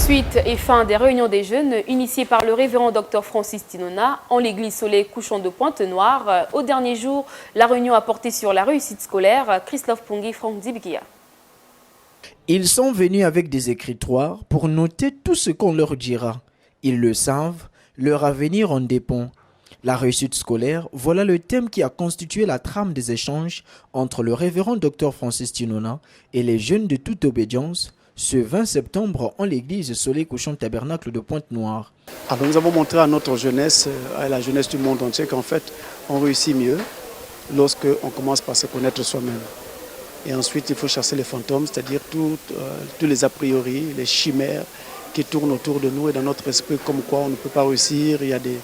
Suite et fin des réunions des jeunes initiées par le révérend Dr Francis Tinona en l'église Soleil Couchant de Pointe-Noire. Au dernier jour, la réunion a porté sur la réussite scolaire. Christophe Pongi, Franck Dibikia. Ils sont venus avec des écritoires pour noter tout ce qu'on leur dira. Ils le savent, leur avenir en dépend. La réussite scolaire, voilà le thème qui a constitué la trame des échanges entre le révérend Dr Francis Tinona et les jeunes de toute obédience ce 20 septembre en l'église Soleil Couchant Tabernacle de Pointe-Noire. Alors nous avons montré à notre jeunesse, à la jeunesse du monde entier, qu'en fait, on réussit mieux lorsque on commence par se connaître soi-même. Et ensuite, il faut chasser les fantômes, c'est-à-dire tous les a priori, les chimères qui tournent autour de nous et dans notre esprit, comme quoi on ne peut pas réussir. Il y a des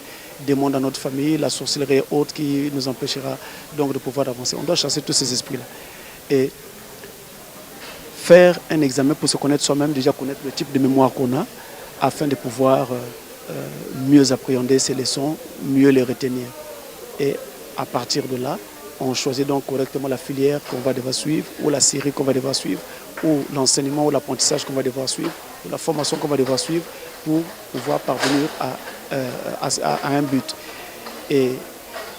démons dans notre famille, la sorcellerie et autres qui nous empêchera donc de pouvoir avancer. On doit chasser tous ces esprits-là. Et faire un examen pour se connaître soi-même, déjà connaître le type de mémoire qu'on a, afin de pouvoir mieux appréhender ces leçons, mieux les retenir. Et à partir de là, on choisit donc correctement la filière qu'on va devoir suivre, ou la série qu'on va devoir suivre, ou l'enseignement ou l'apprentissage qu'on va devoir suivre, ou la formation qu'on va devoir suivre pour pouvoir parvenir à un but. Et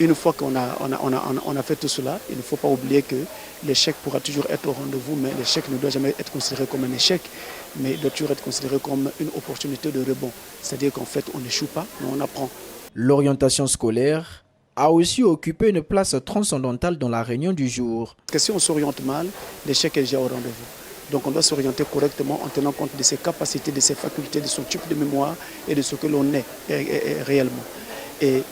une fois qu'on a fait tout cela, il ne faut pas oublier que l'échec pourra toujours être au rendez-vous, mais l'échec ne doit jamais être considéré comme un échec, mais doit toujours être considéré comme une opportunité de rebond. C'est-à-dire qu'en fait, on n'échoue pas, mais on apprend. L'orientation scolaire a aussi occupé une place transcendantale dans la réunion du jour. Parce que si on s'oriente mal, l'échec est déjà au rendez-vous. Donc on doit s'orienter correctement en tenant compte de ses capacités, de ses facultés, de son type de mémoire et de ce que l'on est réellement. Et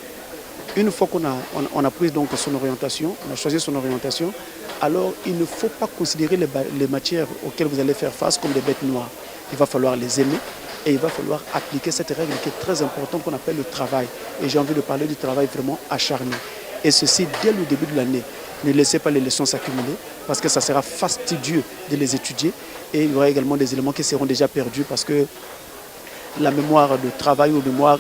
une fois qu'on a pris donc son orientation, on a choisi son orientation, alors il ne faut pas considérer les matières auxquelles vous allez faire face comme des bêtes noires. Il va falloir les aimer et il va falloir appliquer cette règle qui est très importante qu'on appelle le travail. Et j'ai envie de parler du travail vraiment acharné. Et ceci dès le début de l'année. Ne laissez pas les leçons s'accumuler parce que ça sera fastidieux de les étudier et il y aura également des éléments qui seront déjà perdus parce que la mémoire de travail ou mémoire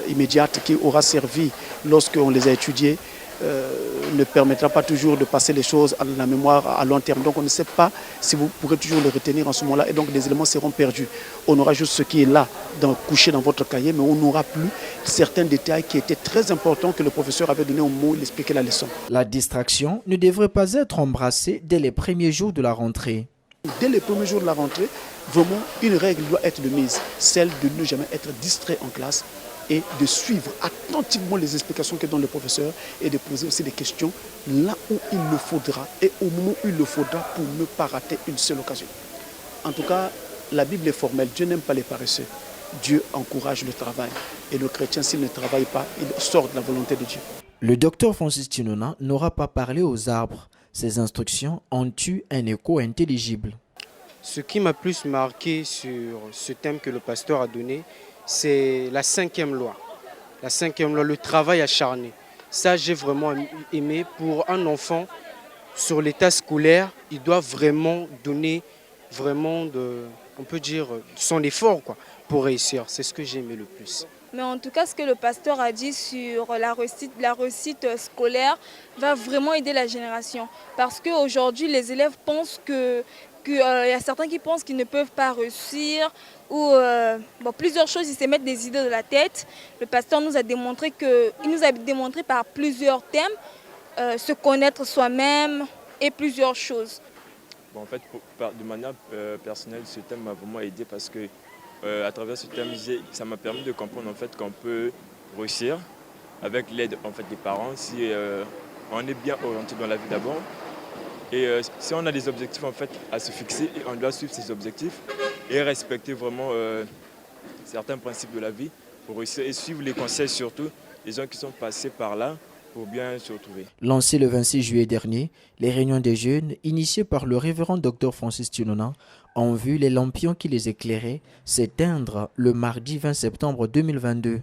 immédiate qui aura servi lorsqu'on les a étudiés ne permettra pas toujours de passer les choses à la mémoire à long terme. Donc on ne sait pas si vous pourrez toujours les retenir en ce moment-là et donc des éléments seront perdus. On aura juste ce qui est là, couché dans votre cahier, mais on n'aura plus certains détails qui étaient très importants que le professeur avait donné au moment où il expliquait la leçon. La distraction ne devrait pas être embrassée dès les premiers jours de la rentrée. Dès les premiers jours de la rentrée, vraiment une règle doit être de mise, celle de ne jamais être distrait en classe et de suivre attentivement les explications que donne le professeur et de poser aussi des questions là où il le faudra et au moment où il le faudra pour ne pas rater une seule occasion. En tout cas, la Bible est formelle, Dieu n'aime pas les paresseux, Dieu encourage le travail et le chrétien s'il ne travaille pas, il sort de la volonté de Dieu. Le docteur Francis Tinona n'aura pas parlé aux arbres. Ses instructions ont eu un écho intelligible. Ce qui m'a plus marqué sur ce thème que le pasteur a donné, c'est la 5e loi. La 5e loi, le travail acharné. Ça, j'ai vraiment aimé. Pour un enfant, sur l'état scolaire, il doit vraiment donner on peut dire, son effort pour réussir. C'est ce que j'ai aimé le plus. Mais en tout cas, ce que le pasteur a dit sur la réussite scolaire va vraiment aider la génération. Parce qu'aujourd'hui, les élèves pensent qu'il y a certains qui pensent qu'ils ne peuvent pas réussir ou plusieurs choses, ils se mettent des idées de la tête. Le pasteur nous a démontré par plusieurs thèmes, se connaître soi-même et plusieurs choses. En fait, de manière personnelle, ce thème m'a vraiment aidé parce que à travers ce thème, ça m'a permis de comprendre en fait, qu'on peut réussir avec l'aide en fait, des parents si on est bien orienté dans la vie d'abord. Et si on a des objectifs en fait, à se fixer, et on doit suivre ces objectifs et respecter vraiment certains principes de la vie pour réussir et suivre les conseils surtout des gens qui sont passés par là pour bien se retrouver. Lancé le 26 juillet dernier, les réunions des jeunes, initiées par le révérend Dr Francis Tinona, ont vu les lampions qui les éclairaient s'éteindre le mardi 20 septembre 2022.